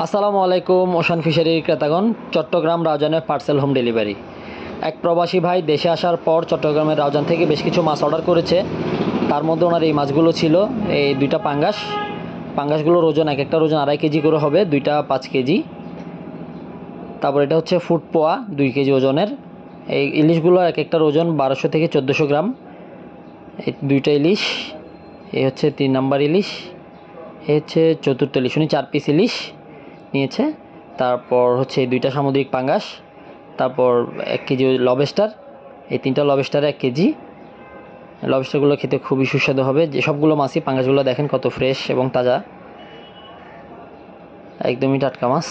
আসসালামু আলাইকুম। ওশান ফিশারির ক্রেতাগণ, চট্টগ্রাম রাউজানের পার্সেল হোম ডেলিভারি। এক প্রবাসী ভাই দেশে আসার পর চট্টগ্রামের রাউজান থেকে বেশ কিছু মাছ অর্ডার করেছে। তার মধ্যে ওনার এই মাছগুলো ছিল এই দুইটা পাঙ্গাস। পাঙ্গাসগুলোর ওজন এক একটা ওজন 2.5 কেজি করে হবে, দুইটা 5 কেজি। তারপর এটা হচ্ছে ফুট পোয়া 2 কেজি ওজনের। এই ইলিশগুলো এক একটার ওজন 1200 থেকে 1400 গ্রাম। এই দুইটা ইলিশ, এই হচ্ছে 3 নাম্বার ইলিশ, এই হচ্ছে 4র্থ ইলিশ। উনি 4 পিস ইলিশ নিয়েছে। তারপর হচ্ছে এই দুইটা সামুদ্রিক পাঙ্গাস, তারপর 1 কেজি লবস্টার, এই 3টা লবস্টারে 1 কেজি। লবস্টারগুলো খেতে খুবই সুস্বাদু হবে। যে সবগুলো মাছই, পাঙ্গাসগুলো দেখেন কত ফ্রেশ এবং তাজা, একদমই টাটকা মাছ।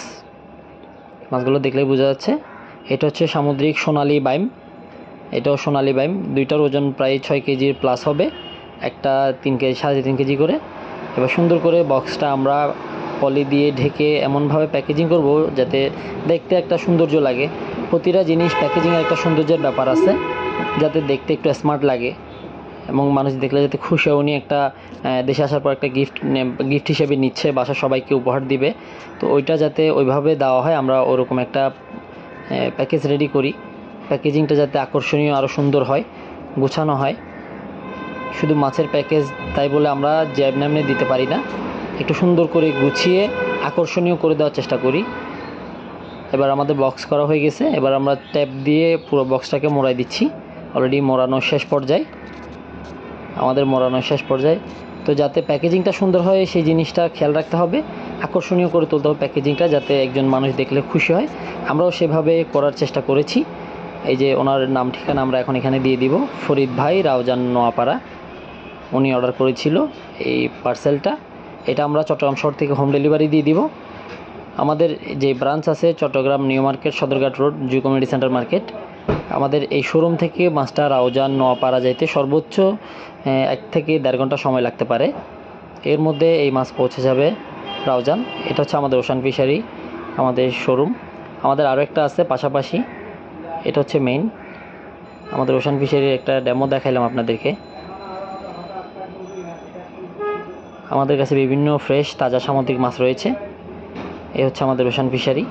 মাছগুলো দেখলেই বোঝা যাচ্ছে। এটা হচ্ছে সামুদ্রিক সোনালী বাইম, এটাও সোনালী বাইম। দুইটার ওজন প্রায় 6 কেজির প্লাস হবে, একটা 3 কেজি 3.5 কেজি করে। এবার সুন্দর করে বক্সটা আমরা পলি দিয়ে ঢেকে এমনভাবে প্যাকেজিং করব যাতে দেখতে একটা সৌন্দর্য লাগে। প্রতিটা জিনিস প্যাকেজিংয়ের একটা সৌন্দর্যের ব্যাপার আছে, যাতে দেখতে একটু স্মার্ট লাগে এবং মানুষ দেখলে যাতে খুশি হয়। উনি একটা দেশে আসার পর একটা গিফট হিসেবে নিচ্ছে, বাসার সবাইকে উপহার দিবে। তো ওইটা যাতে ওইভাবে দেওয়া হয়, আমরা ওরকম একটা প্যাকেজ রেডি করি। প্যাকেজিংটা যাতে আকর্ষণীয়, আরও সুন্দর হয়, গোছানো হয়। শুধু মাছের প্যাকেজ তাই বলে আমরা যেমনি দিতে পারি না, একটু সুন্দর করে গুছিয়ে আকর্ষণীয় করে দেওয়ার চেষ্টা করি। এবার আমাদের বক্স করা হয়ে গেছে। এবার আমরা ট্যাপ দিয়ে পুরো বক্সটাকে মোড়াই দিচ্ছি। অলরেডি মোড়ানোর শেষ পর্যায়ে, তো যাতে প্যাকেজিংটা সুন্দর হয় সেই জিনিসটা খেয়াল রাখতে হবে। আকর্ষণীয় করে তুলতে হবে প্যাকেজিংটা, যাতে একজন মানুষ দেখলে খুশি হয়। আমরাও সেভাবে করার চেষ্টা করেছি। এই যে ওনার নাম ঠিকানা আমরা এখন এখানে দিয়ে দিব। ফরিদ ভাই, রাউজান, নোয়াপাড়া, উনি অর্ডার করেছিল এই পার্সেলটা। এটা আমরা চট্টগ্রাম শহর থেকে হোম ডেলিভারি দিয়ে দিব। আমাদের যে ব্রাঞ্চ আছে Chittagong new market, Sadarghat road, জিও কমিউনিটি সেন্টার মার্কেট। আমাদের এই শোরুম থেকে মাছটা রাউজান, নোয়াপাড়া যাইতে সর্বোচ্চ 1 থেকে 1.5 ঘন্টা সময় লাগতে পারে। এর মধ্যে এই মাছ পৌঁছে যাবে রাউজান। এটা হচ্ছে আমাদের ওশান ফিশারি, আমাদের শোরুম। আমাদের আরও একটা আছে পাশাপাশি, এটা হচ্ছে মেইন। আমাদের ওশান ফিশারির একটা ডেমো দেখাইলাম আপনাদেরকে। আমাদের কাছে বিভিন্ন ফ্রেশ তাজা সামুদ্রিক মাছ রয়েছে। এই হচ্ছে আমাদের ওশান ফিশারি।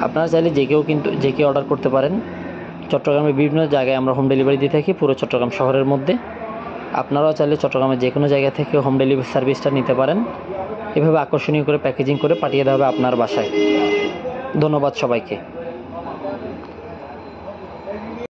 আপনারা চাইলে যে কেউ অর্ডার করতে পারেন। চট্টগ্রামের বিভিন্ন জায়গায় আমরা হোম ডেলিভারি দিয়ে থাকি, পুরো চট্টগ্রাম শহরের মধ্যে। আপনারাও চাইলে চট্টগ্রামের যে কোনো জায়গা থেকে হোম ডেলিভারি সার্ভিসটা নিতে পারেন। এভাবে আকর্ষণীয় করে প্যাকেজিং করে পাঠিয়ে দেওয়া হবে আপনার বাসায়। ধন্যবাদ সবাইকে।